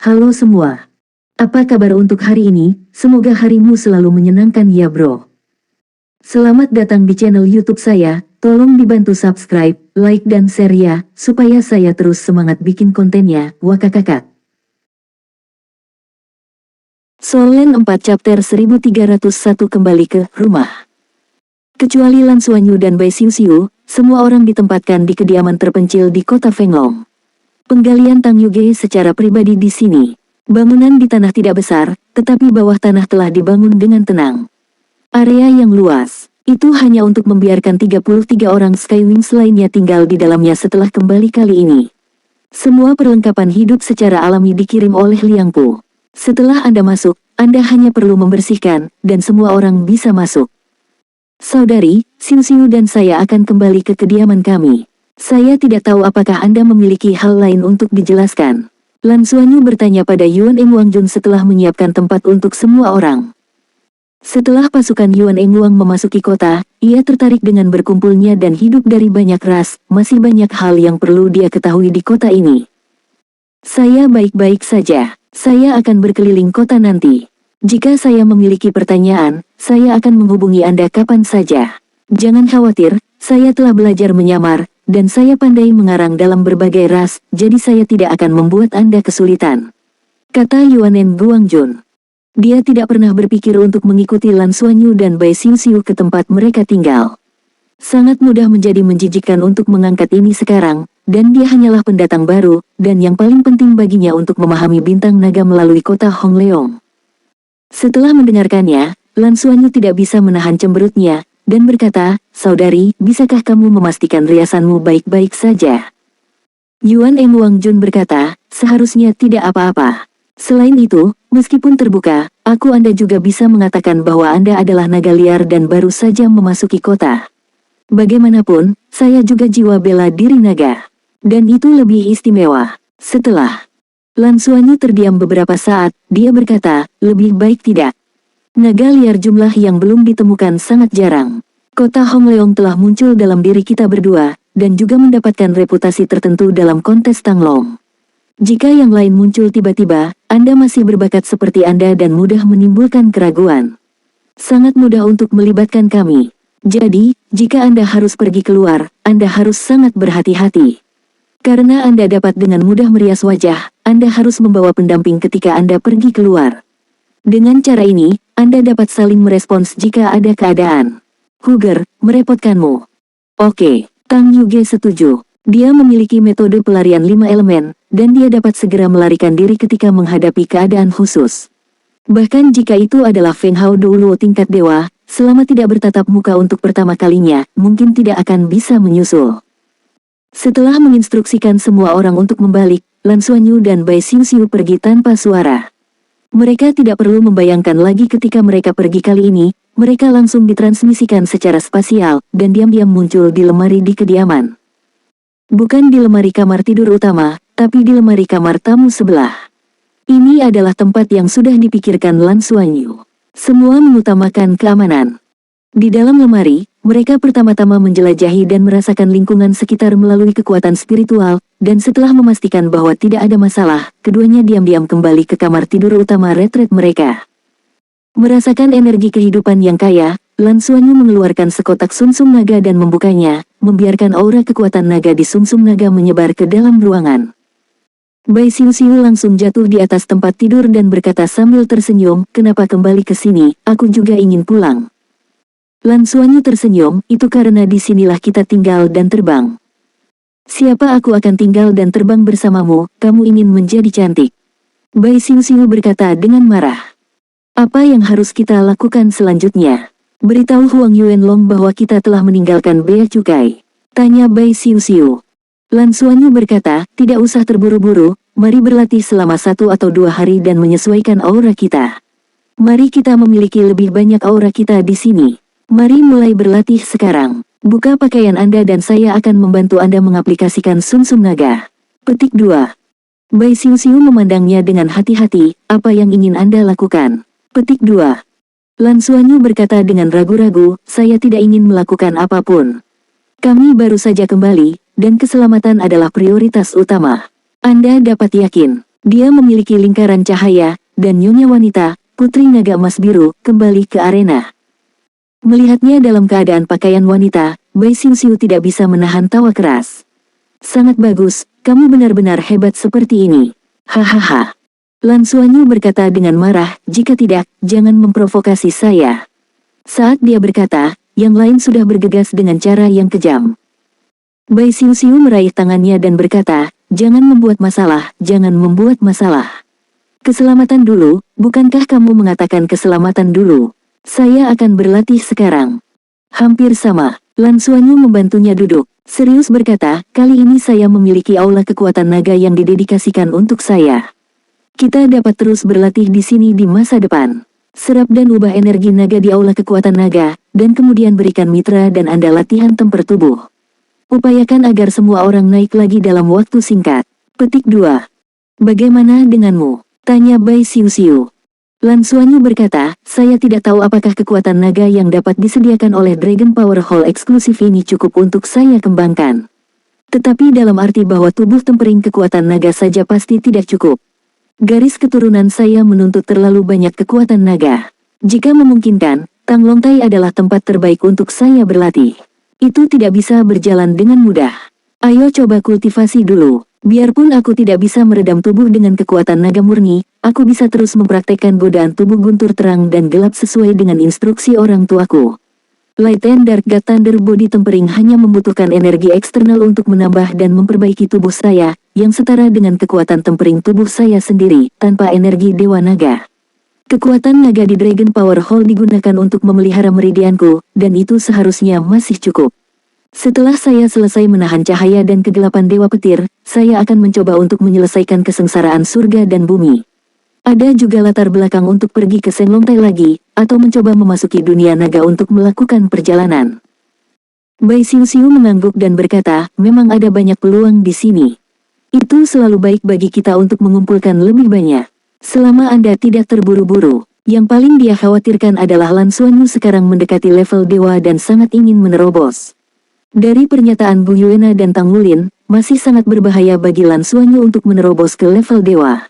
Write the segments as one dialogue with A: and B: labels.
A: Halo semua. Apa kabar untuk hari ini? Semoga harimu selalu menyenangkan ya bro. Selamat datang di channel YouTube saya. Tolong dibantu subscribe, like dan share ya, supaya saya terus semangat bikin kontennya. Wakakakak. Solen 4 chapter 1301 kembali ke rumah. Kecuali Lan Xuanyu dan Bai Xiuxiu, semua orang ditempatkan di kediaman terpencil di kota Fenglong. Penggalian Tang Yuge secara pribadi di sini. Bangunan di tanah tidak besar, tetapi bawah tanah telah dibangun dengan tenang. Area yang luas, itu hanya untuk membiarkan 33 orang Skywings lainnya tinggal di dalamnya setelah kembali kali ini. Semua perlengkapan hidup secara alami dikirim oleh Liang Po. Setelah Anda masuk, Anda hanya perlu membersihkan, dan semua orang bisa masuk. Saudari, Xiuxiu dan saya akan kembali ke kediaman kami. Saya tidak tahu apakah Anda memiliki hal lain untuk dijelaskan. Lan Xuanyu bertanya pada Yuan Engwangjun setelah menyiapkan tempat untuk semua orang. Setelah pasukan Yuan Engwang memasuki kota, ia tertarik dengan berkumpulnya dan hidup dari banyak ras. Masih banyak hal yang perlu dia ketahui di kota ini. Saya baik-baik saja. Saya akan berkeliling kota nanti. Jika saya memiliki pertanyaan, saya akan menghubungi Anda kapan saja. Jangan khawatir, saya telah belajar menyamar, dan saya pandai mengarang dalam berbagai ras, jadi saya tidak akan membuat Anda kesulitan. Kata Yuan Engwangjun. Dia tidak pernah berpikir untuk mengikuti Lan Xuanyu dan Bai Xiuxiu ke tempat mereka tinggal. Sangat mudah menjadi menjijikkan untuk mengangkat ini sekarang, dan dia hanyalah pendatang baru, dan yang paling penting baginya untuk memahami bintang naga melalui kota Hongleong. Setelah mendengarkannya, Lan Xuanyu tidak bisa menahan cemberutnya, dan berkata, "Saudari, bisakah kamu memastikan riasanmu baik-baik saja?" Yuan Engwangjun berkata, "Seharusnya tidak apa-apa. Selain itu, meskipun terbuka, Anda juga bisa mengatakan bahwa Anda adalah naga liar dan baru saja memasuki kota. Bagaimanapun, saya juga jiwa bela diri naga. Dan itu lebih istimewa." Setelah Lan Xuanyu terdiam beberapa saat, dia berkata, "Lebih baik tidak. Naga liar jumlah yang belum ditemukan sangat jarang. Kota Hongleong telah muncul dalam diri kita berdua, dan juga mendapatkan reputasi tertentu dalam kontes Tanglong. Jika yang lain muncul tiba-tiba, Anda masih berbakat seperti Anda dan mudah menimbulkan keraguan. Sangat mudah untuk melibatkan kami. Jadi, jika Anda harus pergi keluar, Anda harus sangat berhati-hati. Karena Anda dapat dengan mudah merias wajah, Anda harus membawa pendamping ketika Anda pergi keluar. Dengan cara ini, Anda dapat saling merespons jika ada keadaan. Huger, merepotkanmu." Oke, Tang Yuge setuju. Dia memiliki metode pelarian 5 elemen, dan dia dapat segera melarikan diri ketika menghadapi keadaan khusus. Bahkan jika itu adalah Feng Hao Doulo tingkat dewa, selama tidak bertatap muka untuk pertama kalinya, mungkin tidak akan bisa menyusul. Setelah menginstruksikan semua orang untuk membalik, Lan Xuanyu dan Bai Xiuxiu pergi tanpa suara. Mereka tidak perlu membayangkan lagi ketika mereka pergi kali ini, mereka langsung ditransmisikan secara spasial, dan diam-diam muncul di lemari di kediaman. Bukan di lemari kamar tidur utama, tapi di lemari kamar tamu sebelah. Ini adalah tempat yang sudah dipikirkan Lan Xuanyu. Semua mengutamakan keamanan. Di dalam lemari, mereka pertama-tama menjelajahi dan merasakan lingkungan sekitar melalui kekuatan spiritual, dan setelah memastikan bahwa tidak ada masalah, keduanya diam-diam kembali ke kamar tidur utama retret mereka. Merasakan energi kehidupan yang kaya, Lan Xuanyu mengeluarkan sekotak sumsum naga dan membukanya, membiarkan aura kekuatan naga di sumsum naga menyebar ke dalam ruangan. Bai Xiuxiu langsung jatuh di atas tempat tidur dan berkata sambil tersenyum, "Kenapa kembali ke sini? Aku juga ingin pulang." Lan Xuanyu tersenyum, "Itu karena di sinilah kita tinggal dan terbang." "Siapa aku akan tinggal dan terbang bersamamu, kamu ingin menjadi cantik?" Bai Xiuxiu berkata dengan marah. "Apa yang harus kita lakukan selanjutnya? Beritahu Huang Yuanlong bahwa kita telah meninggalkan bea cukai," tanya Bai Xiuxiu. Lan Xuanyu berkata, "Tidak usah terburu-buru, mari berlatih selama 1 atau 2 hari dan menyesuaikan aura kita. Mari kita memiliki lebih banyak aura kita di sini. Mari mulai berlatih sekarang. Buka pakaian Anda dan saya akan membantu Anda mengaplikasikan sumsum naga." Petik 2. Bai Xiuxiu memandangnya dengan hati-hati, "Apa yang ingin Anda lakukan?" Petik 2. Lan Xuanyu berkata dengan ragu-ragu, "Saya tidak ingin melakukan apapun. Kami baru saja kembali, dan keselamatan adalah prioritas utama. Anda dapat yakin, Dia memiliki lingkaran cahaya, dan Nyonya Wanita, Putri Naga Emas Biru, kembali ke arena. Melihatnya dalam keadaan pakaian wanita, Bai Xiuxiu tidak bisa menahan tawa keras. Sangat bagus, kamu benar-benar hebat seperti ini. Hahaha. Lan Xuanyu berkata dengan marah, jika tidak, jangan memprovokasi saya. Saat dia berkata, yang lain sudah bergegas dengan cara yang kejam. Bai Xiuxiu meraih tangannya dan berkata, jangan membuat masalah, jangan membuat masalah. Keselamatan dulu, bukankah kamu mengatakan keselamatan dulu? Saya akan berlatih sekarang. Hampir sama, Lan Xuanyu membantunya duduk. Serius berkata, kali ini saya memiliki aula kekuatan naga yang didedikasikan untuk saya. Kita dapat terus berlatih di sini di masa depan. Serap dan ubah energi naga di aula kekuatan naga, dan kemudian berikan mitra dan Anda latihan temper tubuh. Upayakan agar semua orang naik lagi dalam waktu singkat. Petik 2. Bagaimana denganmu? Tanya Bai Xiuxiu. Lan Xuanyu berkata, saya tidak tahu apakah kekuatan naga yang dapat disediakan oleh Dragon Power Hall eksklusif ini cukup untuk saya kembangkan. Tetapi dalam arti bahwa tubuh tempering kekuatan naga saja pasti tidak cukup. Garis keturunan saya menuntut terlalu banyak kekuatan naga. Jika memungkinkan, Tang Longtai adalah tempat terbaik untuk saya berlatih. Itu tidak bisa berjalan dengan mudah. Ayo coba kultivasi dulu. Biarpun aku tidak bisa meredam tubuh dengan kekuatan naga murni, aku bisa terus mempraktekkan godaan tubuh guntur terang dan gelap sesuai dengan instruksi orang tuaku. Light and Dark God Thunder Body Tempering hanya membutuhkan energi eksternal untuk menambah dan memperbaiki tubuh saya, yang setara dengan kekuatan tempering tubuh saya sendiri, tanpa energi Dewa Naga. Kekuatan naga di Dragon Power Hall digunakan untuk memelihara meridianku, dan itu seharusnya masih cukup. Setelah saya selesai menahan cahaya dan kegelapan Dewa Petir, saya akan mencoba untuk menyelesaikan kesengsaraan surga dan bumi. Ada juga latar belakang untuk pergi ke Shenlongtai lagi, atau mencoba memasuki dunia naga untuk melakukan perjalanan. Bai Xiuxiu mengangguk dan berkata, memang ada banyak peluang di sini. Itu selalu baik bagi kita untuk mengumpulkan lebih banyak. Selama Anda tidak terburu-buru, yang paling dia khawatirkan adalah Lan Xuanyu sekarang mendekati level dewa dan sangat ingin menerobos. Dari pernyataan Bu Yuena dan Tang Wulin, masih sangat berbahaya bagi Lan Xuanyu untuk menerobos ke level dewa.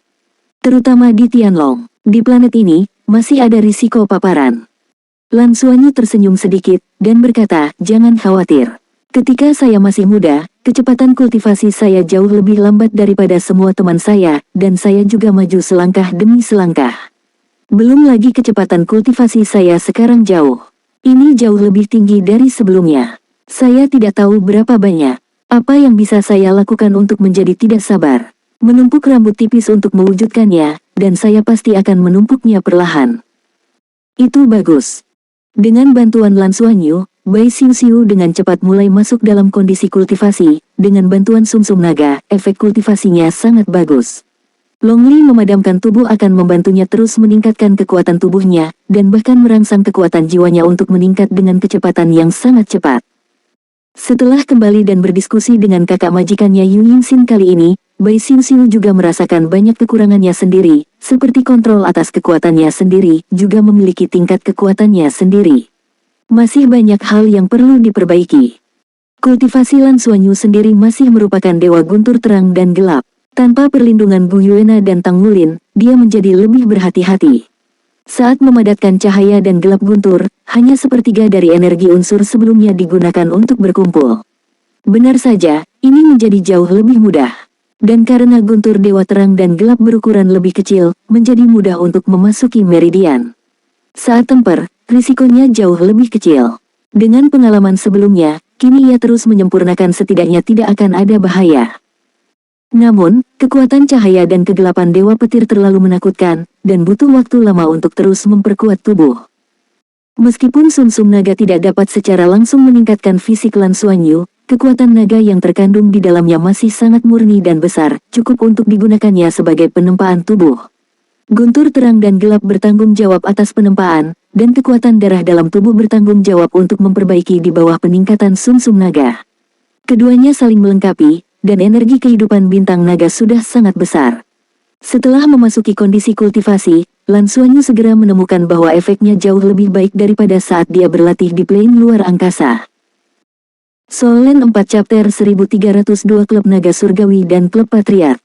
A: Terutama di Tianlong. Di planet ini, masih ada risiko paparan. Lan Xuanyu tersenyum sedikit, dan berkata, jangan khawatir. Ketika saya masih muda, kecepatan kultivasi saya jauh lebih lambat daripada semua teman saya, dan saya juga maju selangkah demi selangkah. Belum lagi kecepatan kultivasi saya sekarang jauh. Ini jauh lebih tinggi dari sebelumnya. Saya tidak tahu berapa banyak. Apa yang bisa saya lakukan untuk menjadi tidak sabar? Menumpuk rambut tipis untuk mewujudkannya, dan saya pasti akan menumpuknya perlahan. Itu bagus. Dengan bantuan Lan Xuanyu, Bai Xiuxiu dengan cepat mulai masuk dalam kondisi kultivasi. Dengan bantuan sumsum naga, efek kultivasinya sangat bagus. Long Li memadamkan tubuh akan membantunya terus meningkatkan kekuatan tubuhnya, dan bahkan merangsang kekuatan jiwanya untuk meningkat dengan kecepatan yang sangat cepat. Setelah kembali dan berdiskusi dengan kakak majikannya Yu Yingxin kali ini, Bai Xiuxiu juga merasakan banyak kekurangannya sendiri, seperti kontrol atas kekuatannya sendiri, juga memiliki tingkat kekuatannya sendiri. Masih banyak hal yang perlu diperbaiki. Kultivasi Lan Xuanyu sendiri masih merupakan dewa guntur terang dan gelap. Tanpa perlindungan Bu Yuena dan Tang Wulin, dia menjadi lebih berhati-hati. Saat memadatkan cahaya dan gelap guntur, hanya sepertiga dari energi unsur sebelumnya digunakan untuk berkumpul. Benar saja, ini menjadi jauh lebih mudah. Dan karena guntur dewa terang dan gelap berukuran lebih kecil, menjadi mudah untuk memasuki meridian. Saat temper, risikonya jauh lebih kecil. Dengan pengalaman sebelumnya, kini ia terus menyempurnakan setidaknya tidak akan ada bahaya. Namun, kekuatan cahaya dan kegelapan Dewa Petir terlalu menakutkan, dan butuh waktu lama untuk terus memperkuat tubuh. Meskipun sumsum naga tidak dapat secara langsung meningkatkan fisik Lan Xuanyu, kekuatan naga yang terkandung di dalamnya masih sangat murni dan besar, cukup untuk digunakannya sebagai penempaan tubuh. Guntur terang dan gelap bertanggung jawab atas penempaan, dan kekuatan darah dalam tubuh bertanggung jawab untuk memperbaiki di bawah peningkatan sumsum naga. Keduanya saling melengkapi, dan energi kehidupan bintang naga sudah sangat besar. Setelah memasuki kondisi kultivasi, Lan Xuanyu segera menemukan bahwa efeknya jauh lebih baik daripada saat dia berlatih di plane luar angkasa. Soul Land 4 Chapter 1302 Klub Naga Surgawi dan Klub Patriark.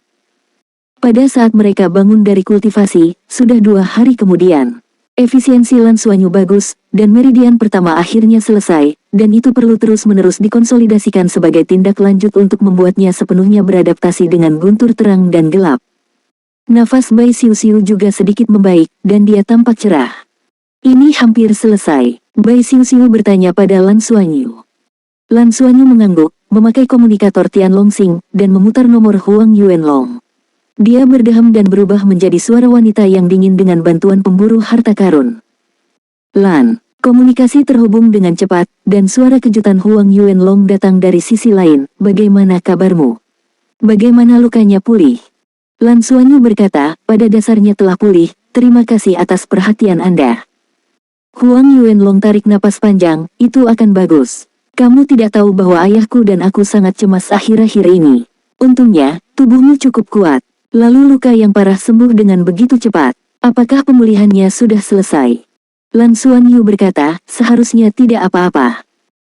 A: Pada saat mereka bangun dari kultivasi, sudah 2 hari kemudian. Efisiensi Lan Xuanyu bagus, dan meridian pertama akhirnya selesai, dan itu perlu terus-menerus dikonsolidasikan sebagai tindak lanjut untuk membuatnya sepenuhnya beradaptasi dengan guntur terang dan gelap. Nafas Bai Xiuxiu juga sedikit membaik, dan dia tampak cerah. Ini hampir selesai. Bai Xiuxiu bertanya pada Lan Xuanyu. Lan Xuanyu mengangguk, memakai komunikator Tianlong Xing, dan memutar nomor Huang Yuanlong. Dia berdeham dan berubah menjadi suara wanita yang dingin dengan bantuan pemburu harta karun. Lan, komunikasi terhubung dengan cepat, dan suara kejutan Huang Yuanlong datang dari sisi lain. Bagaimana kabarmu? Bagaimana lukanya pulih? Lan Xuanyu berkata, pada dasarnya telah pulih, terima kasih atas perhatian Anda. Huang Yuanlong tarik napas panjang, itu akan bagus. Kamu tidak tahu bahwa ayahku dan aku sangat cemas akhir-akhir ini. Untungnya, tubuhmu cukup kuat. Lalu luka yang parah sembuh dengan begitu cepat. Apakah pemulihannya sudah selesai? Lan Xuanyu berkata, seharusnya tidak apa-apa.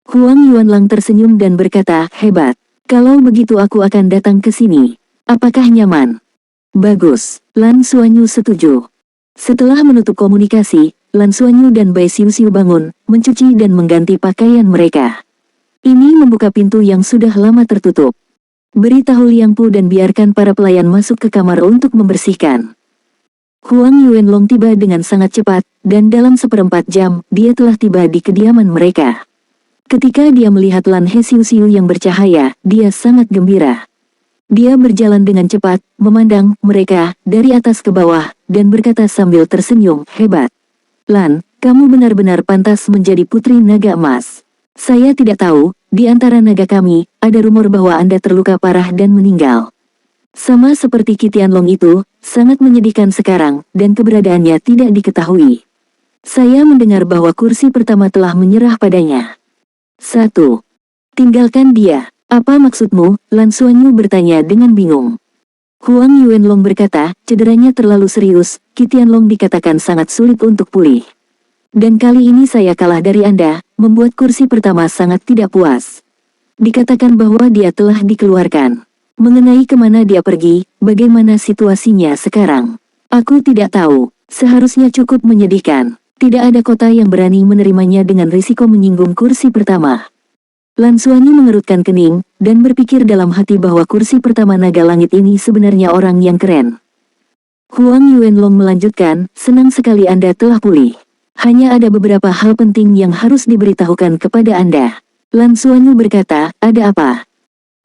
A: Huang Yuanlang tersenyum dan berkata, hebat. Kalau begitu aku akan datang ke sini. Apakah nyaman? Bagus. Lan Xuanyu setuju. Setelah menutup komunikasi, Lan Xuanyu dan Bai Xiuxiu bangun, mencuci dan mengganti pakaian mereka. Ini membuka pintu yang sudah lama tertutup. Beritahu Liang Pu dan biarkan para pelayan masuk ke kamar untuk membersihkan. Huang Yuanlong tiba dengan sangat cepat, dan dalam 1/4 jam, dia telah tiba di kediaman mereka. Ketika dia melihat Lan He Xiuxiu yang bercahaya, dia sangat gembira. Dia berjalan dengan cepat, memandang mereka dari atas ke bawah, dan berkata sambil tersenyum, hebat. Lan, kamu benar-benar pantas menjadi putri naga emas. Saya tidak tahu, di antara naga kami, ada rumor bahwa Anda terluka parah dan meninggal. Sama seperti Qi Tianlong itu, sangat menyedihkan sekarang, dan keberadaannya tidak diketahui. Saya mendengar bahwa kursi pertama telah menyerah padanya. 1. Tinggalkan dia. Apa maksudmu? Lan Xuanyu bertanya dengan bingung. Huang Yuanlong berkata, cederanya terlalu serius, Qi Tianlong dikatakan sangat sulit untuk pulih. Dan kali ini saya kalah dari Anda, membuat kursi pertama sangat tidak puas. Dikatakan bahwa dia telah dikeluarkan. Mengenai kemana dia pergi, bagaimana situasinya sekarang? Aku tidak tahu, seharusnya cukup menyedihkan. Tidak ada kota yang berani menerimanya dengan risiko menyinggung kursi pertama. Lan Xuanyu mengerutkan kening, dan berpikir dalam hati bahwa kursi pertama naga langit ini sebenarnya orang yang keren. Huang Yuanlong melanjutkan, senang sekali Anda telah pulih. Hanya ada beberapa hal penting yang harus diberitahukan kepada Anda. Lan Xuanyu berkata, ada apa?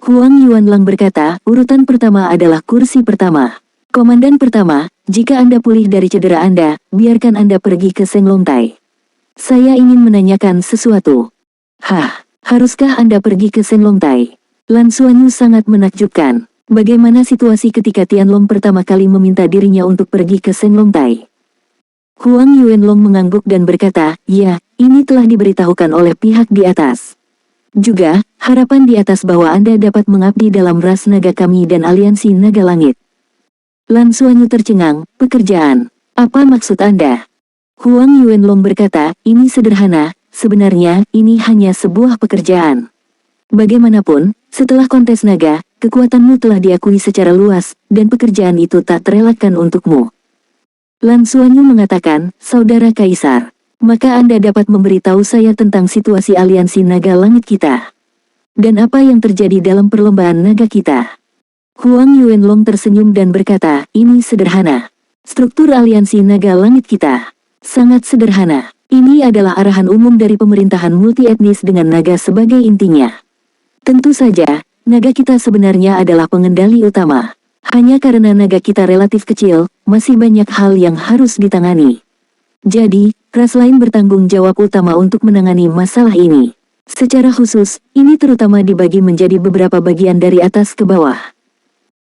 A: Huang Yuanlang berkata, urutan pertama adalah kursi pertama. Komandan pertama, jika Anda pulih dari cedera Anda, biarkan Anda pergi ke Senglongtai. Saya ingin menanyakan sesuatu. Hah, haruskah Anda pergi ke Senglongtai? Lan Xuanyu sangat menakjubkan. Bagaimana situasi ketika Tianlong pertama kali meminta dirinya untuk pergi ke Senglongtai? Huang Yuanlong mengangguk dan berkata, ya, ini telah diberitahukan oleh pihak di atas. Juga, harapan di atas bahwa Anda dapat mengabdi dalam ras naga kami dan aliansi naga langit. Lan Xuanyu tercengang, pekerjaan. Apa maksud Anda? Huang Yuanlong berkata, ini sederhana, sebenarnya, ini hanya sebuah pekerjaan. Bagaimanapun, setelah kontes naga, kekuatanmu telah diakui secara luas, dan pekerjaan itu tak terelakkan untukmu. Lan Xuanyu mengatakan, saudara Kaisar, maka Anda dapat memberitahu saya tentang situasi aliansi naga langit kita. Dan apa yang terjadi dalam perlombaan naga kita. Huang Yuanlong tersenyum dan berkata, ini sederhana. Struktur aliansi naga langit kita. Sangat sederhana. Ini adalah arahan umum dari pemerintahan multi-etnis dengan naga sebagai intinya. Tentu saja, naga kita sebenarnya adalah pengendali utama. Hanya karena naga kita relatif kecil, masih banyak hal yang harus ditangani. Jadi, ras lain bertanggung jawab utama untuk menangani masalah ini. Secara khusus, ini terutama dibagi menjadi beberapa bagian dari atas ke bawah.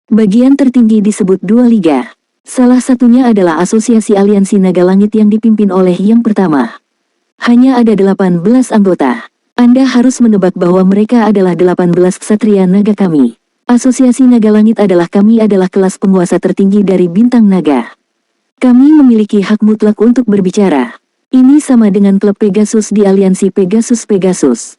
A: Bagian tertinggi disebut dua liga. Salah satunya adalah Asosiasi Aliansi Naga Langit yang dipimpin oleh yang pertama. Hanya ada 18 anggota. Anda harus menebak bahwa mereka adalah 18 ksatria naga kami. Asosiasi Naga Langit adalah kelas penguasa tertinggi dari bintang naga. Kami memiliki hak mutlak untuk berbicara. Ini sama dengan klub Pegasus di aliansi Pegasus-Pegasus.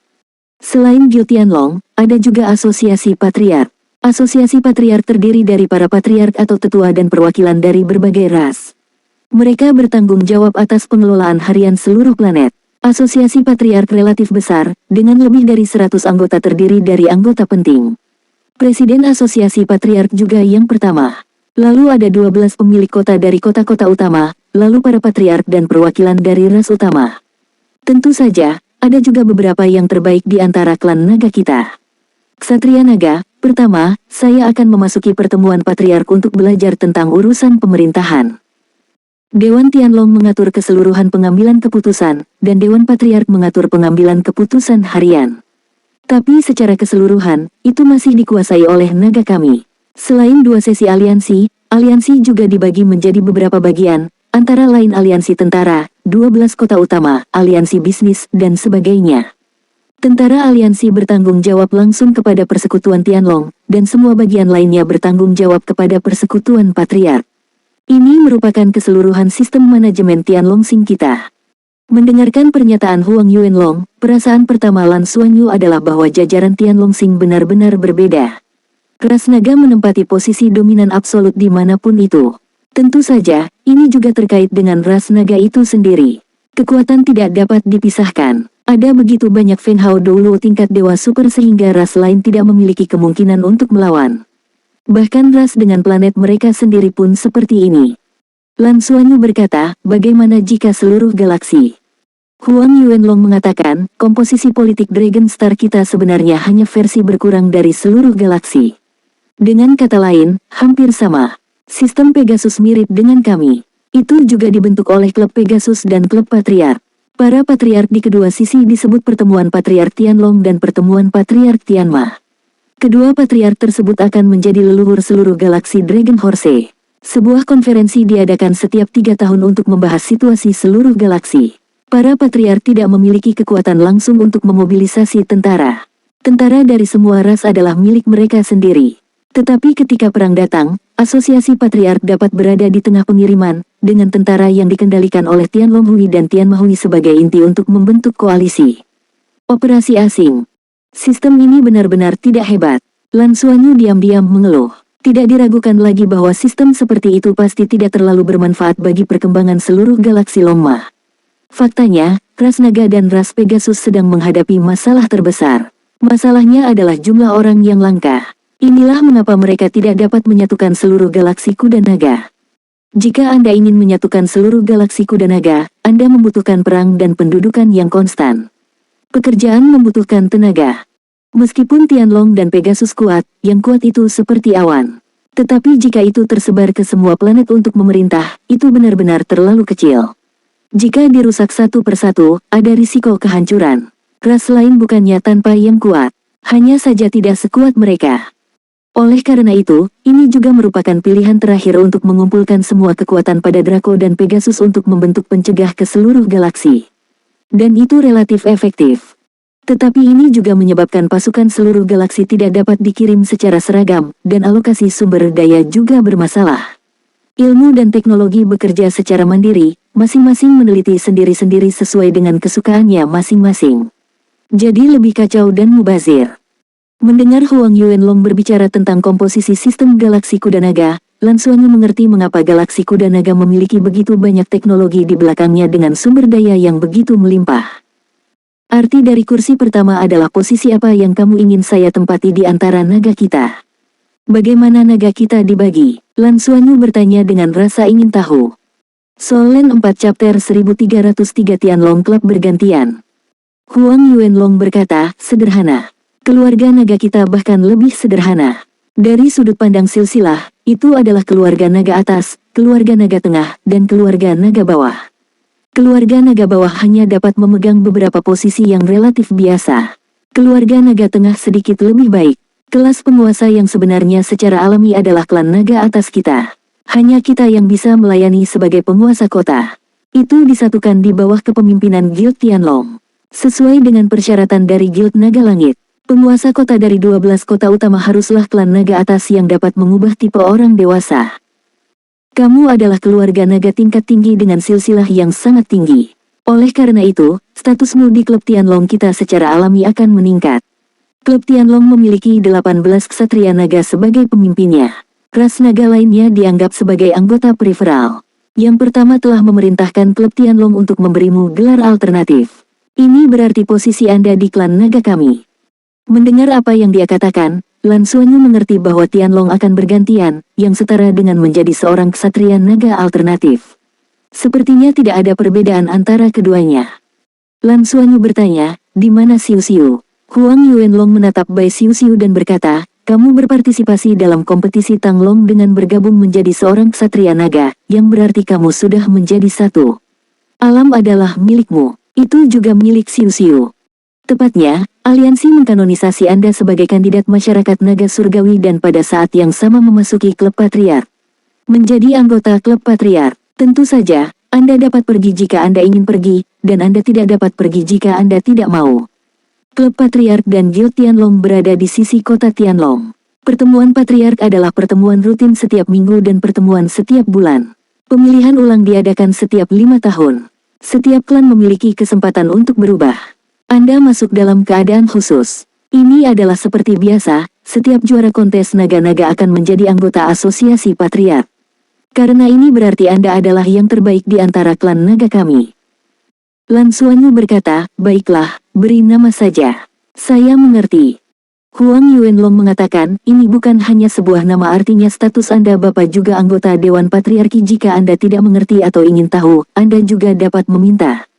A: Selain Guild Tianlong, ada juga Asosiasi Patriark. Asosiasi Patriark terdiri dari para patriark atau tetua dan perwakilan dari berbagai ras. Mereka bertanggung jawab atas pengelolaan harian seluruh planet. Asosiasi Patriark relatif besar, dengan lebih dari 100 anggota terdiri dari anggota penting. Presiden Asosiasi Patriark juga yang pertama. Lalu ada 12 pemilik kota dari kota-kota utama, lalu para patriark dan perwakilan dari ras utama. Tentu saja, ada juga beberapa yang terbaik di antara klan naga kita. Ksatria Naga, pertama, saya akan memasuki pertemuan patriark untuk belajar tentang urusan pemerintahan. Dewan Tianlong mengatur keseluruhan pengambilan keputusan, dan Dewan Patriark mengatur pengambilan keputusan harian. Tapi secara keseluruhan, itu masih dikuasai oleh naga kami. Selain dua sesi aliansi, aliansi juga dibagi menjadi beberapa bagian, antara lain aliansi tentara, 12 kota utama, aliansi bisnis, dan sebagainya. Tentara aliansi bertanggung jawab langsung kepada Persekutuan Tianlong, dan semua bagian lainnya bertanggung jawab kepada Persekutuan Patriark. Ini merupakan keseluruhan sistem manajemen Tianlongsing kita. Mendengarkan pernyataan Huang Yuanlong, perasaan pertama Lan Xuanyu adalah bahwa jajaran Tianlongsing benar-benar berbeda. Ras naga menempati posisi dominan absolut dimanapun itu. Tentu saja, ini juga terkait dengan ras naga itu sendiri. Kekuatan tidak dapat dipisahkan. Ada begitu banyak Feng Hao Douluo tingkat dewa super sehingga ras lain tidak memiliki kemungkinan untuk melawan. Bahkan ras dengan planet mereka sendiri pun seperti ini. Lan Xuanyu berkata, bagaimana jika seluruh galaksi? Huang Yuanlong mengatakan, komposisi politik Dragon Star kita sebenarnya hanya versi berkurang dari seluruh galaksi. Dengan kata lain, hampir sama. Sistem Pegasus mirip dengan kami. Itu juga dibentuk oleh klub Pegasus dan klub Patriark. Para patriark di kedua sisi disebut pertemuan Patriark Tianlong dan pertemuan Patriark Tianma. Kedua patriark tersebut akan menjadi leluhur seluruh galaksi Dragon Horse. Sebuah konferensi diadakan setiap 3 tahun untuk membahas situasi seluruh galaksi. Para patriark tidak memiliki kekuatan langsung untuk memobilisasi tentara. Tentara dari semua ras adalah milik mereka sendiri. Tetapi ketika perang datang, asosiasi patriark dapat berada di tengah pengiriman, dengan tentara yang dikendalikan oleh Tianlong Hui dan Tianma Hui sebagai inti untuk membentuk koalisi. Operasi asing. Sistem ini benar-benar tidak hebat. Lan Xuanyu diam-diam mengeluh. Tidak diragukan lagi bahwa sistem seperti itu pasti tidak terlalu bermanfaat bagi perkembangan seluruh galaksi Longma. Faktanya, ras naga dan ras Pegasus sedang menghadapi masalah terbesar. Masalahnya adalah jumlah orang yang langka. Inilah mengapa mereka tidak dapat menyatukan seluruh galaksi kuda naga. Jika Anda ingin menyatukan seluruh galaksi kuda naga, Anda membutuhkan perang dan pendudukan yang konstan. Pekerjaan membutuhkan tenaga. Meskipun Tianlong dan Pegasus kuat, yang kuat itu seperti awan. Tetapi jika itu tersebar ke semua planet untuk memerintah, itu benar-benar terlalu kecil. Jika dirusak satu persatu, ada risiko kehancuran. Ras lain bukannya tanpa yang kuat, hanya saja tidak sekuat mereka. Oleh karena itu, ini juga merupakan pilihan terakhir untuk mengumpulkan semua kekuatan pada Draco dan Pegasus untuk membentuk pencegah ke seluruh galaksi. Dan itu relatif efektif. Tetapi ini juga menyebabkan pasukan seluruh galaksi tidak dapat dikirim secara seragam, dan alokasi sumber daya juga bermasalah. Ilmu dan teknologi bekerja secara mandiri, masing-masing meneliti sendiri-sendiri sesuai dengan kesukaannya masing-masing. Jadi lebih kacau dan mubazir. Mendengar Huang Yuanlong berbicara tentang komposisi sistem galaksi kuda naga, Lan Xuanyu mengerti mengapa galaksi kuda naga memiliki begitu banyak teknologi di belakangnya dengan sumber daya yang begitu melimpah. Arti dari kursi pertama adalah posisi apa yang kamu ingin saya tempati di antara naga kita. Bagaimana naga kita dibagi? Lan Xuanyu bertanya dengan rasa ingin tahu. Solen 4 Chapter 1303 Tianlong Club bergantian. Huang Yuanlong berkata, sederhana. Keluarga naga kita bahkan lebih sederhana. Dari sudut pandang silsilah, itu adalah keluarga naga atas, keluarga naga tengah, dan keluarga naga bawah. Keluarga naga bawah hanya dapat memegang beberapa posisi yang relatif biasa. Keluarga naga tengah sedikit lebih baik. Kelas penguasa yang sebenarnya secara alami adalah klan naga atas kita. Hanya kita yang bisa melayani sebagai penguasa kota. Itu disatukan di bawah kepemimpinan Guild Tianlong. Sesuai dengan persyaratan dari Guild Naga Langit. Penguasa kota dari 12 kota utama haruslah klan naga atas yang dapat mengubah tipe orang dewasa. Kamu adalah keluarga naga tingkat tinggi dengan silsilah yang sangat tinggi. Oleh karena itu, statusmu di klub Tianlong kita secara alami akan meningkat. Klub Tianlong memiliki 18 ksatria naga sebagai pemimpinnya. Ras naga lainnya dianggap sebagai anggota periferal. Yang pertama telah memerintahkan klub Tianlong untuk memberimu gelar alternatif. Ini berarti posisi Anda di klan naga kami. Mendengar apa yang dia katakan, Lan Xuanyu mengerti bahwa Tianlong akan bergantian, yang setara dengan menjadi seorang ksatria naga alternatif. Sepertinya tidak ada perbedaan antara keduanya. Lan Xuanyu bertanya, di mana Xiu Xiu? Huang Yuanlong menatap Bai Xiu Xiu dan berkata, kamu berpartisipasi dalam kompetisi Tanglong dengan bergabung menjadi seorang ksatria naga, yang berarti kamu sudah menjadi satu. Alam adalah milikmu, itu juga milik Xiu Xiu. Tepatnya, aliansi mengkanonisasi Anda sebagai kandidat masyarakat naga surgawi dan pada saat yang sama memasuki klub patriark. Menjadi anggota klub patriark, tentu saja, Anda dapat pergi jika Anda ingin pergi, dan Anda tidak dapat pergi jika Anda tidak mau. Klub Patriark dan Guild Tianlong berada di sisi kota Tianlong. Pertemuan Patriark adalah pertemuan rutin setiap minggu dan pertemuan setiap bulan. Pemilihan ulang diadakan setiap 5 tahun. Setiap klan memiliki kesempatan untuk berubah. Anda masuk dalam keadaan khusus. Ini adalah seperti biasa, setiap juara kontes naga-naga akan menjadi anggota asosiasi Patriark. Karena ini berarti Anda adalah yang terbaik di antara klan naga kami. Lan Xuanyu berkata, baiklah, beri nama saja. Saya mengerti. Huang Yuanlong mengatakan, ini bukan hanya sebuah nama artinya status Anda Bapak juga anggota Dewan Patriarki jika Anda tidak mengerti atau ingin tahu, Anda juga dapat meminta.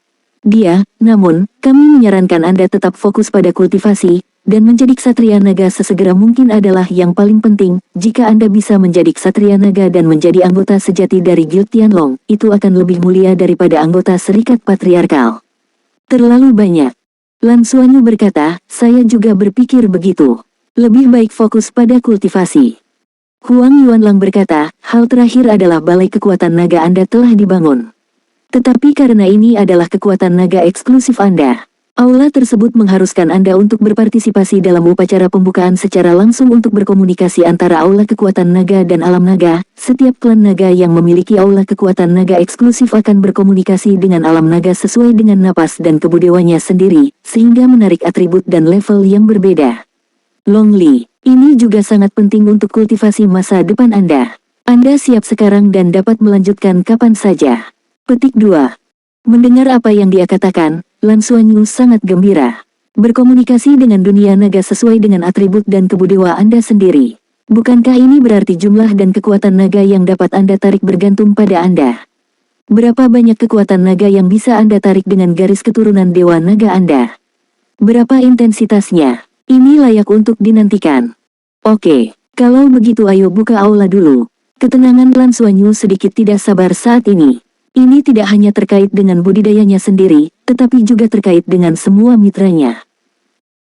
A: Namun, kami menyarankan Anda tetap fokus pada kultivasi, dan menjadi ksatria naga sesegera mungkin adalah yang paling penting. Jika Anda bisa menjadi ksatria naga dan menjadi anggota sejati dari Guild Tianlong, itu akan lebih mulia daripada anggota serikat patriarkal. Terlalu banyak. Lan Xuanyu berkata, saya juga berpikir begitu. Lebih baik fokus pada kultivasi. Huang Yuanlang berkata, hal terakhir adalah balai kekuatan naga Anda telah dibangun. Tetapi karena ini adalah kekuatan naga eksklusif Anda, aula tersebut mengharuskan Anda untuk berpartisipasi dalam upacara pembukaan secara langsung untuk berkomunikasi antara aula kekuatan naga dan alam naga. Setiap klan naga yang memiliki aula kekuatan naga eksklusif akan berkomunikasi dengan alam naga sesuai dengan napas dan kebudayanya sendiri, sehingga menarik atribut dan level yang berbeda. Long Li, ini juga sangat penting untuk kultivasi masa depan Anda. Anda siap sekarang dan dapat melanjutkan kapan saja. Petik 2. Mendengar apa yang dia katakan, Lan Xuanyu sangat gembira. Berkomunikasi dengan dunia naga sesuai dengan atribut dan kebudayaan Anda sendiri. Bukankah ini berarti jumlah dan kekuatan naga yang dapat Anda tarik bergantung pada Anda? Berapa banyak kekuatan naga yang bisa Anda tarik dengan garis keturunan dewa naga Anda? Berapa intensitasnya? Ini layak untuk dinantikan. Oke, kalau begitu ayo buka aula dulu. Ketenangan Lan Xuanyu sedikit tidak sabar saat ini. Ini tidak hanya terkait dengan budidayanya sendiri, tetapi juga terkait dengan semua mitranya.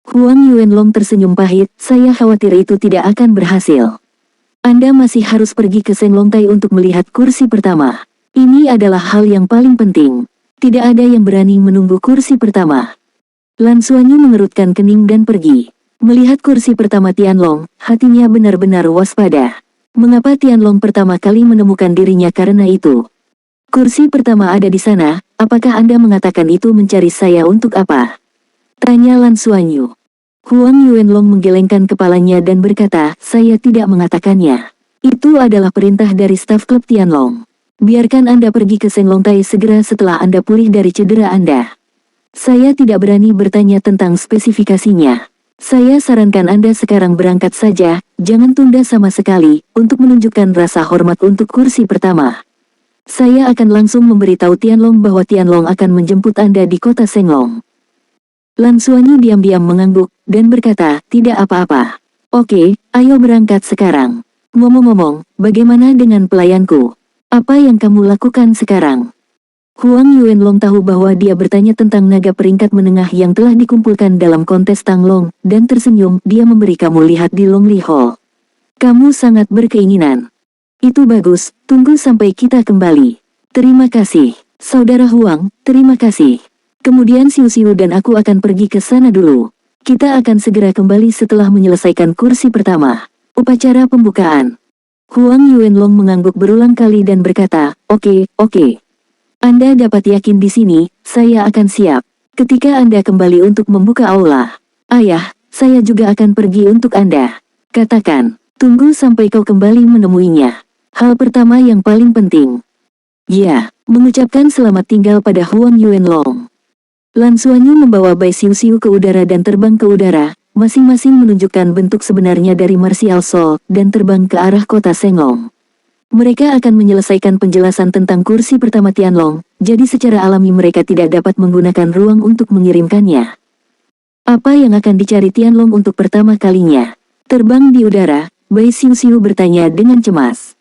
A: Huang Yuanlong tersenyum pahit, saya khawatir itu tidak akan berhasil. Anda masih harus pergi ke Senglongtai untuk melihat kursi pertama. Ini adalah hal yang paling penting. Tidak ada yang berani menunggu kursi pertama. Lan Xuanyu mengerutkan kening dan pergi. Melihat kursi pertama Tianlong, hatinya benar-benar waspada. Mengapa Tianlong pertama kali menemukan dirinya karena itu? Kursi pertama ada di sana, apakah Anda mengatakan itu mencari saya untuk apa? Tanya Lan Xuanyu. Huang Yuanlong menggelengkan kepalanya dan berkata, saya tidak mengatakannya. Itu adalah perintah dari staf klub Tianlong. Biarkan Anda pergi ke Senglongtai segera setelah Anda pulih dari cedera Anda. Saya tidak berani bertanya tentang spesifikasinya. Saya sarankan Anda sekarang berangkat saja, jangan tunda sama sekali, untuk menunjukkan rasa hormat untuk kursi pertama. Saya akan langsung memberitahu Tianlong bahwa Tianlong akan menjemput Anda di kota Senglong. Lan Xuanyu diam-diam mengangguk, dan berkata, tidak apa-apa. Oke, ayo berangkat sekarang. Ngomong-ngomong, bagaimana dengan pelayanku? Apa yang kamu lakukan sekarang? Huang Yuanlong tahu bahwa dia bertanya tentang naga peringkat menengah yang telah dikumpulkan dalam kontes Tanglong, dan tersenyum, dia memberi kamu lihat di Longli Hall. Kamu sangat berkeinginan. Itu bagus, tunggu sampai kita kembali. Terima kasih, Saudara Huang, terima kasih. Kemudian Xiu Xiu dan aku akan pergi ke sana dulu. Kita akan segera kembali setelah menyelesaikan kursi pertama. Upacara pembukaan. Huang Yuanlong mengangguk berulang kali dan berkata, oke. Anda dapat yakin di sini, saya akan siap. Ketika Anda kembali untuk membuka aula. Ayah, saya juga akan pergi untuk Anda. Katakan, tunggu sampai kau kembali menemuinya. Hal pertama yang paling penting. Ya, mengucapkan selamat tinggal pada Huang Yuanlong. Lan Xuanyu membawa Bai Xiuxiu ke udara dan terbang ke udara, masing-masing menunjukkan bentuk sebenarnya dari Martial Soul, dan terbang ke arah kota Senglong. Mereka akan menyelesaikan penjelasan tentang kursi pertama Tianlong, jadi secara alami mereka tidak dapat menggunakan ruang untuk mengirimkannya. Apa yang akan dicari Tianlong untuk pertama kalinya? Terbang di udara, Bai Xiuxiu bertanya dengan cemas.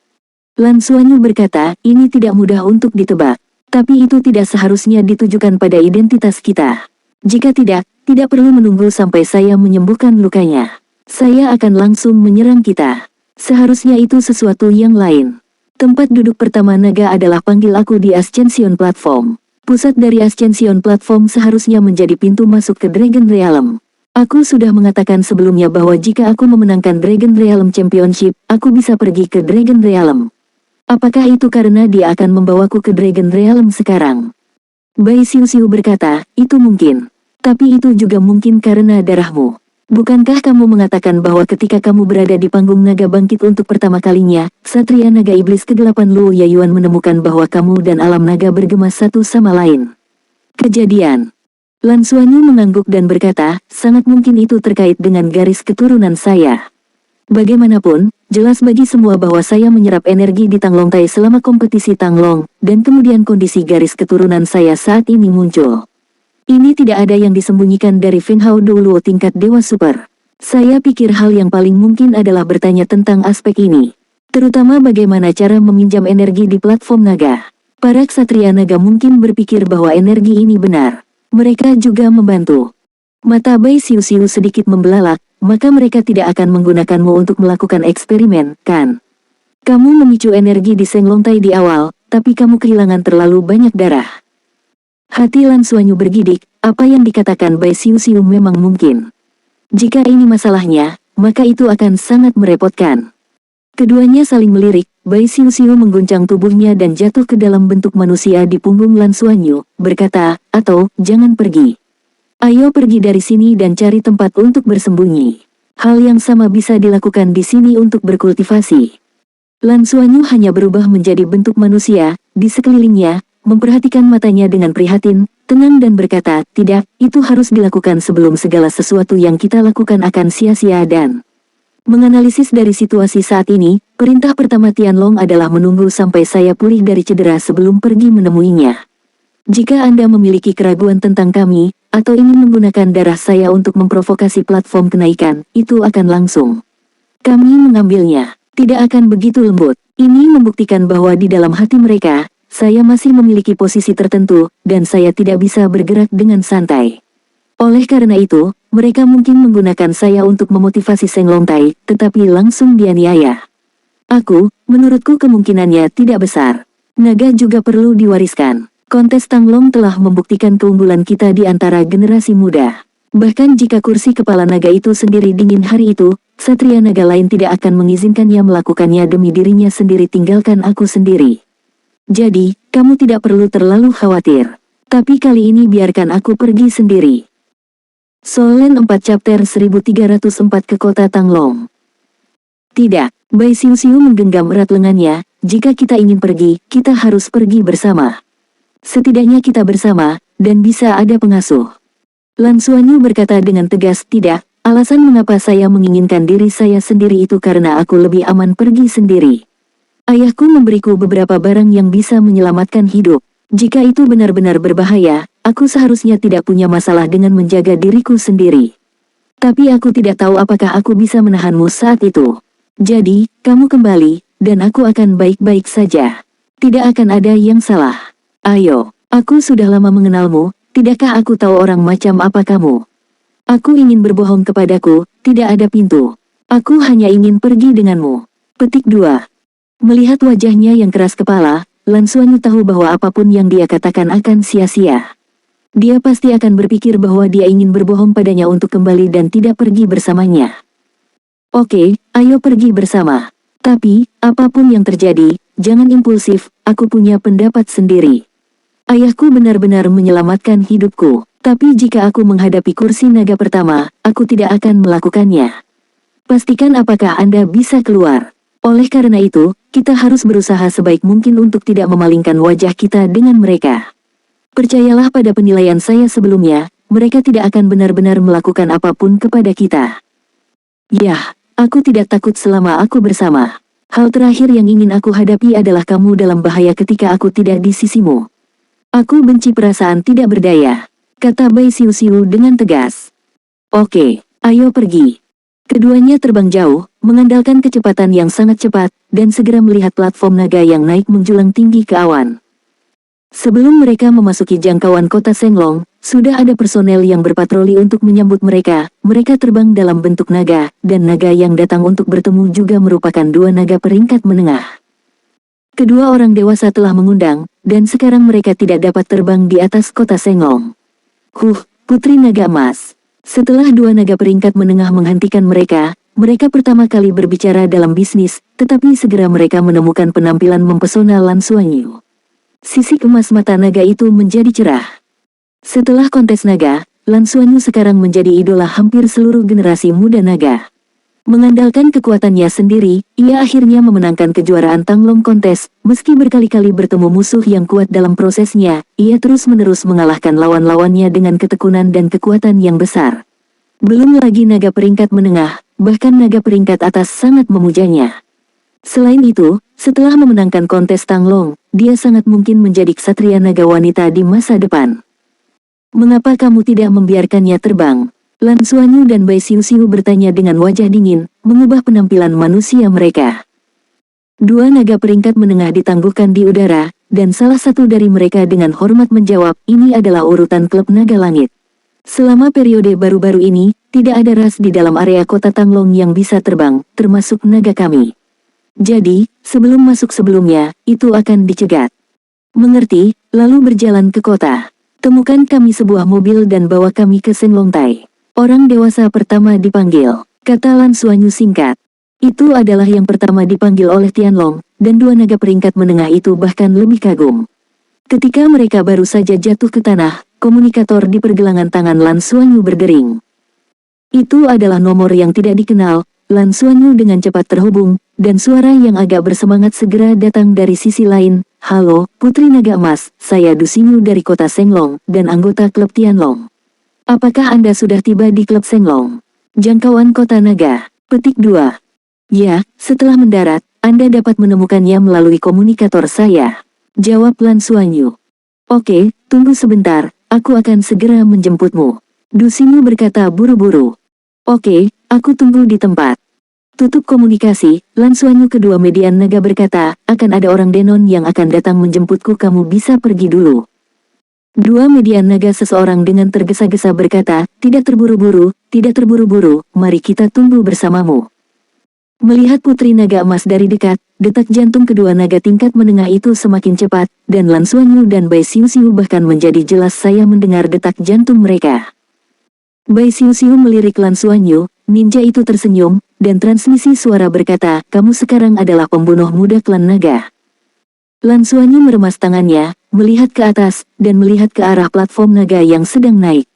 A: Lan Xuanyu berkata, ini tidak mudah untuk ditebak. Tapi itu tidak seharusnya ditujukan pada identitas kita. Jika tidak perlu menunggu sampai saya menyembuhkan lukanya. Saya akan langsung menyerang kita. Seharusnya itu sesuatu yang lain. Tempat duduk pertama naga adalah panggil aku di Ascension Platform. Pusat dari Ascension Platform seharusnya menjadi pintu masuk ke Dragon Realm. Aku sudah mengatakan sebelumnya bahwa jika aku memenangkan Dragon Realm Championship, aku bisa pergi ke Dragon Realm. Apakah itu karena dia akan membawaku ke Dragon Realm sekarang? Bai Xiuxiu berkata, itu mungkin. Tapi itu juga mungkin karena darahmu. Bukankah kamu mengatakan bahwa ketika kamu berada di panggung naga bangkit untuk pertama kalinya, Satria Naga Iblis ke-8 Luo Yayuan menemukan bahwa kamu dan alam naga bergema satu sama lain? Kejadian. Lan Xuanyu mengangguk dan berkata, sangat mungkin itu terkait dengan garis keturunan saya. Bagaimanapun, jelas bagi semua bahwa saya menyerap energi di Tanglong Tai selama kompetisi Tanglong, dan kemudian kondisi garis keturunan saya saat ini muncul. Ini tidak ada yang disembunyikan dari Feng Hao Luo tingkat Dewa Super. Saya pikir hal yang paling mungkin adalah bertanya tentang aspek ini. Terutama bagaimana cara meminjam energi di platform naga. Para ksatria naga mungkin berpikir bahwa energi ini benar. Mereka juga membantu. Mata Bai Xiuxiu sedikit membelalak, maka mereka tidak akan menggunakanmu untuk melakukan eksperimen, kan? Kamu memicu energi di Senglong Tai di awal, tapi kamu kehilangan terlalu banyak darah. Hati Lan Xuanyu bergidik, apa yang dikatakan Bai Xiuxiu memang mungkin. Jika ini masalahnya, maka itu akan sangat merepotkan. Keduanya saling melirik, Bai Xiuxiu mengguncang tubuhnya dan jatuh ke dalam bentuk manusia di punggung Lan Xuanyu, berkata, atau, jangan pergi. Ayo pergi dari sini dan cari tempat untuk bersembunyi. Hal yang sama bisa dilakukan di sini untuk berkultivasi. Lan Xuanyu hanya berubah menjadi bentuk manusia, di sekelilingnya, memperhatikan matanya dengan prihatin, tenang dan berkata, tidak, itu harus dilakukan sebelum segala sesuatu yang kita lakukan akan sia-sia dan... Menganalisis dari situasi saat ini, perintah pertama Tianlong adalah menunggu sampai saya pulih dari cedera sebelum pergi menemuinya. Jika Anda memiliki keraguan tentang kami, atau ingin menggunakan darah saya untuk memprovokasi platform kenaikan, itu akan langsung. Kami mengambilnya. Tidak akan begitu lembut. Ini membuktikan bahwa di dalam hati mereka, saya masih memiliki posisi tertentu, dan saya tidak bisa bergerak dengan santai. Oleh karena itu, mereka mungkin menggunakan saya untuk memotivasi Senglong Tai, tetapi langsung dianiaya. Menurutku kemungkinannya tidak besar. Naga juga perlu diwariskan. Kontes Tanglong telah membuktikan keunggulan kita di antara generasi muda. Bahkan jika kursi kepala naga itu sendiri dingin hari itu, Satria Naga lain tidak akan mengizinkannya melakukannya demi dirinya sendiri, tinggalkan aku sendiri. Jadi, kamu tidak perlu terlalu khawatir. Tapi kali ini biarkan aku pergi sendiri. Solen 4 Chapter 1304 ke kota Tanglong. Tidak, Bai Xiuxiu menggenggam erat lengannya, jika kita ingin pergi, kita harus pergi bersama. Setidaknya kita bersama, dan bisa ada pengasuh. Lan Xuanyu berkata dengan tegas, tidak, alasan mengapa saya menginginkan diri saya sendiri itu karena aku lebih aman pergi sendiri. Ayahku memberiku beberapa barang yang bisa menyelamatkan hidup. Jika itu benar-benar berbahaya, aku seharusnya tidak punya masalah dengan menjaga diriku sendiri. Tapi aku tidak tahu apakah aku bisa menahanmu saat itu. Jadi, kamu kembali, dan aku akan baik-baik saja. Tidak akan ada yang salah. Ayo, aku sudah lama mengenalmu, tidakkah aku tahu orang macam apa kamu? Aku ingin berbohong kepadaku, tidak ada pintu. Aku hanya ingin pergi denganmu. Petik 2. Melihat wajahnya yang keras kepala, Lan Xuanyu tahu bahwa apapun yang dia katakan akan sia-sia. Dia pasti akan berpikir bahwa dia ingin berbohong padanya untuk kembali dan tidak pergi bersamanya. Oke, ayo pergi bersama. Tapi, apapun yang terjadi, jangan impulsif, aku punya pendapat sendiri. Ayahku benar-benar menyelamatkan hidupku. Tapi jika aku menghadapi kursi naga pertama, aku tidak akan melakukannya. Pastikan apakah Anda bisa keluar. Oleh karena itu, kita harus berusaha sebaik mungkin untuk tidak memalingkan wajah kita dengan mereka. Percayalah pada penilaian saya sebelumnya, mereka tidak akan benar-benar melakukan apapun kepada kita. Yah, aku tidak takut selama aku bersama. Hal terakhir yang ingin aku hadapi adalah kamu dalam bahaya ketika aku tidak di sisimu. Aku benci perasaan tidak berdaya, kata Bai Xiu dengan tegas. Oke, ayo pergi. Keduanya terbang jauh, mengandalkan kecepatan yang sangat cepat, dan segera melihat platform naga yang naik menjulang tinggi ke awan. Sebelum mereka memasuki jangkauan kota Senglong, sudah ada personel yang berpatroli untuk menyambut mereka. Mereka terbang dalam bentuk naga, dan naga yang datang untuk bertemu juga merupakan dua naga peringkat menengah. Kedua orang dewasa telah mengundang, dan sekarang mereka tidak dapat terbang di atas kota Senglong. Putri Naga Emas. Setelah dua naga peringkat menengah menghentikan mereka, mereka pertama kali berbicara dalam bisnis, tetapi segera mereka menemukan penampilan mempesona Lan Xuanyu. Sisik emas mata naga itu menjadi cerah. Setelah kontes naga, Lan Xuanyu sekarang menjadi idola hampir seluruh generasi muda naga. Mengandalkan kekuatannya sendiri, ia akhirnya memenangkan kejuaraan Tanglong kontes. Meski berkali-kali bertemu musuh yang kuat dalam prosesnya, ia terus-menerus mengalahkan lawan-lawannya dengan ketekunan dan kekuatan yang besar. Belum lagi naga peringkat menengah, bahkan naga peringkat atas sangat memujanya. Selain itu, setelah memenangkan kontes Tanglong, dia sangat mungkin menjadi ksatria naga wanita di masa depan. Mengapa kamu tidak membiarkannya terbang? Lan Xuanyu dan Bai Xiu bertanya dengan wajah dingin, mengubah penampilan manusia mereka. Dua naga peringkat menengah ditangguhkan di udara, dan salah satu dari mereka dengan hormat menjawab, ini adalah urutan klub naga langit. Selama periode baru-baru ini, tidak ada ras di dalam area kota Tanglong yang bisa terbang, termasuk naga kami. Jadi, sebelum masuk sebelumnya, itu akan dicegat. Mengerti, lalu berjalan ke kota. Temukan kami sebuah mobil dan bawa kami ke Senlongtai. Orang dewasa pertama dipanggil, kata Lan Xuanyu singkat. Itu adalah yang pertama dipanggil oleh Tianlong, dan dua naga peringkat menengah itu bahkan lebih kagum. Ketika mereka baru saja jatuh ke tanah, komunikator di pergelangan tangan Lan Xuanyu berdering. Itu adalah nomor yang tidak dikenal. Lan Xuanyu dengan cepat terhubung, dan suara yang agak bersemangat segera datang dari sisi lain. Halo, Putri Naga Emas, saya Du Xingyu dari kota Senglong, dan anggota klub Tianlong. Apakah Anda sudah tiba di klub Senglong? Jangkauan kota naga. Petik 2. Ya, setelah mendarat, Anda dapat menemukannya melalui komunikator saya. Jawab Lan Xuanyu. Oke, tunggu sebentar, aku akan segera menjemputmu. Du Xingyu berkata buru-buru. Oke, aku tunggu di tempat. Tutup komunikasi, Lan Xuanyu kedua median naga berkata, akan ada orang Denon yang akan datang menjemputku, kamu bisa pergi dulu. Dua median naga seseorang dengan tergesa-gesa berkata, tidak terburu-buru, mari kita tunggu bersamamu. Melihat Putri Naga Emas dari dekat, detak jantung kedua naga tingkat menengah itu semakin cepat, dan Lan Xuanyu dan Bai Xiu bahkan menjadi jelas saya mendengar detak jantung mereka. Bai Xiu melirik Lan Xuanyu, ninja itu tersenyum, dan transmisi suara berkata, kamu sekarang adalah pembunuh muda klan naga. Lan Xuanyu meremas tangannya, melihat ke atas, dan melihat ke arah platform naga yang sedang naik.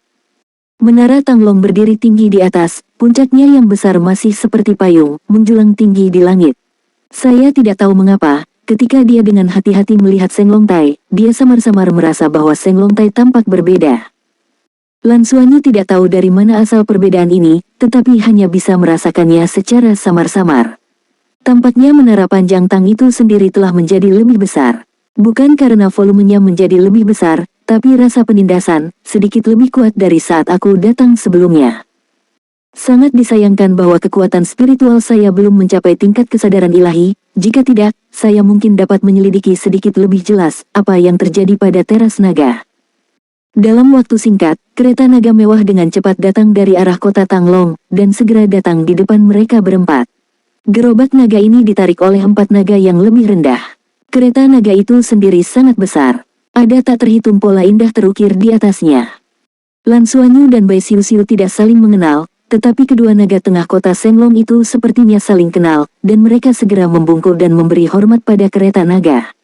A: Menara Tanglong berdiri tinggi di atas, puncaknya yang besar masih seperti payung, menjulang tinggi di langit. Saya tidak tahu mengapa, ketika dia dengan hati-hati melihat Senglongtai, dia samar-samar merasa bahwa Senglongtai tampak berbeda. Lan Xuanyu tidak tahu dari mana asal perbedaan ini, tetapi hanya bisa merasakannya secara samar-samar. Tampaknya menara panjang Tang itu sendiri telah menjadi lebih besar. Bukan karena volumenya menjadi lebih besar, tapi rasa penindasan, sedikit lebih kuat dari saat aku datang sebelumnya. Sangat disayangkan bahwa kekuatan spiritual saya belum mencapai tingkat kesadaran ilahi, jika tidak, saya mungkin dapat menyelidiki sedikit lebih jelas, apa yang terjadi pada teras naga. Dalam waktu singkat, kereta naga mewah dengan cepat datang dari arah kota Tanglong, dan segera datang di depan mereka berempat. Gerobak naga ini ditarik oleh 4 naga yang lebih rendah. Kereta naga itu sendiri sangat besar. Ada tak terhitung pola indah terukir di atasnya. Lan Xuanyu dan Bai Xiu tidak saling mengenal, tetapi kedua naga tengah kota Senglong itu sepertinya saling kenal, dan mereka segera membungkuk dan memberi hormat pada kereta naga.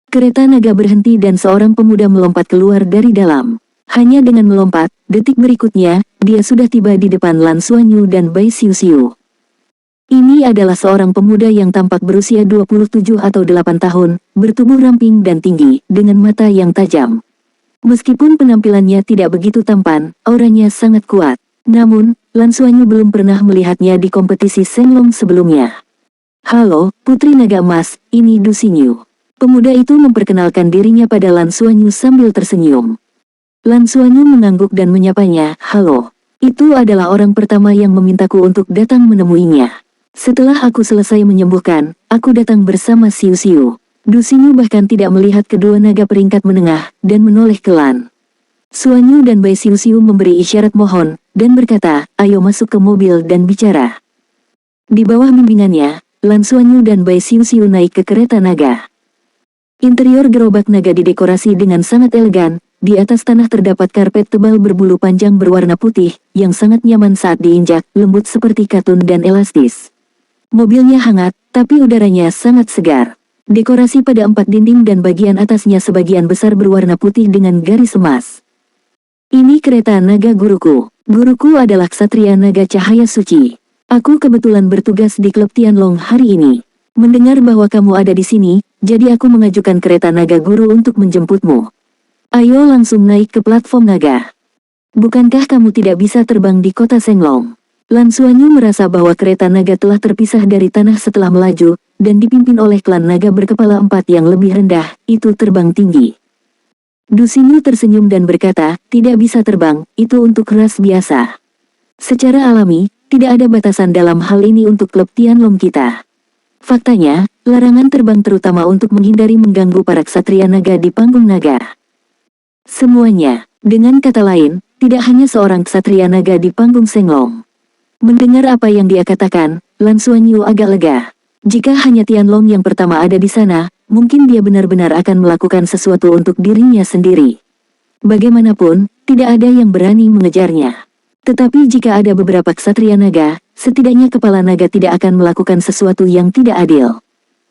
A: Kereta naga berhenti dan seorang pemuda melompat keluar dari dalam. Hanya dengan melompat, detik berikutnya, dia sudah tiba di depan Lan Xuanyu dan Bai Xiuxiu. Ini adalah seorang pemuda yang tampak berusia 27 atau 8 tahun, bertubuh ramping dan tinggi, dengan mata yang tajam. Meskipun penampilannya tidak begitu tampan, auranya sangat kuat. Namun, Lan Xuanyu belum pernah melihatnya di kompetisi Shenlong sebelumnya. "Halo, Putri Naga Emas, ini Du Xingyu." Pemuda itu memperkenalkan dirinya pada Lan Xuanyu sambil tersenyum. Lan Xuanyu mengangguk dan menyapanya, "Halo. Itu adalah orang pertama yang memintaku untuk datang menemuinya. Setelah aku selesai menyembuhkan, aku datang bersama Xiu Xiu." Du Xingyu bahkan tidak melihat kedua naga peringkat menengah, dan menoleh ke Lan Xuanyu dan Bai Xiu Xiu memberi isyarat mohon, dan berkata, "Ayo masuk ke mobil dan bicara." Di bawah bimbingannya, Lan Xuanyu dan Bai Xiu Xiu naik ke kereta naga. Interior gerobak naga didekorasi dengan sangat elegan. Di atas tanah terdapat karpet tebal berbulu panjang berwarna putih, yang sangat nyaman saat diinjak, lembut seperti katun dan elastis. Mobilnya hangat, tapi udaranya sangat segar. Dekorasi pada 4 dinding dan bagian atasnya sebagian besar berwarna putih dengan garis emas. "Ini kereta naga guruku. Guruku adalah ksatria naga cahaya suci. Aku kebetulan bertugas di klub Tianlong hari ini. Mendengar bahwa kamu ada di sini, jadi aku mengajukan kereta naga guru untuk menjemputmu. Ayo langsung naik ke platform naga. Bukankah kamu tidak bisa terbang di kota Shenlong?" Lan Xuanyu merasa bahwa kereta naga telah terpisah dari tanah setelah melaju, dan dipimpin oleh klan naga berkepala 4 yang lebih rendah, itu terbang tinggi. Du Xingyu tersenyum dan berkata, "Tidak bisa terbang, itu untuk ras biasa. Secara alami, tidak ada batasan dalam hal ini untuk klub Tianlong kita. Faktanya, larangan terbang terutama untuk menghindari mengganggu para ksatria naga di panggung naga. Semuanya, dengan kata lain, tidak hanya seorang ksatria naga di panggung Shenlong." Mendengar apa yang dia katakan, Lan Xuanyu agak lega. Jika hanya Tianlong yang pertama ada di sana, mungkin dia benar-benar akan melakukan sesuatu untuk dirinya sendiri. Bagaimanapun, tidak ada yang berani mengejarnya. Tetapi jika ada beberapa ksatria naga, setidaknya kepala naga tidak akan melakukan sesuatu yang tidak adil.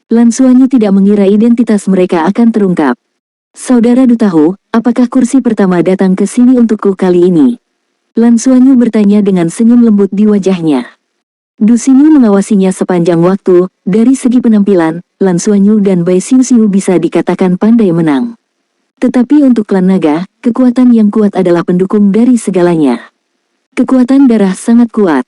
A: Lan Xuanyu tidak mengira identitas mereka akan terungkap. "Saudara Du tahu, apakah kursi pertama datang ke sini untukku kali ini?" Lan Xuanyu bertanya dengan senyum lembut di wajahnya. Du Xingyu mengawasinya sepanjang waktu. Dari segi penampilan, Lan Xuanyu dan Bai Xiuxiu bisa dikatakan pandai menang. Tetapi untuk klan naga, kekuatan yang kuat adalah pendukung dari segalanya. Kekuatan darah sangat kuat.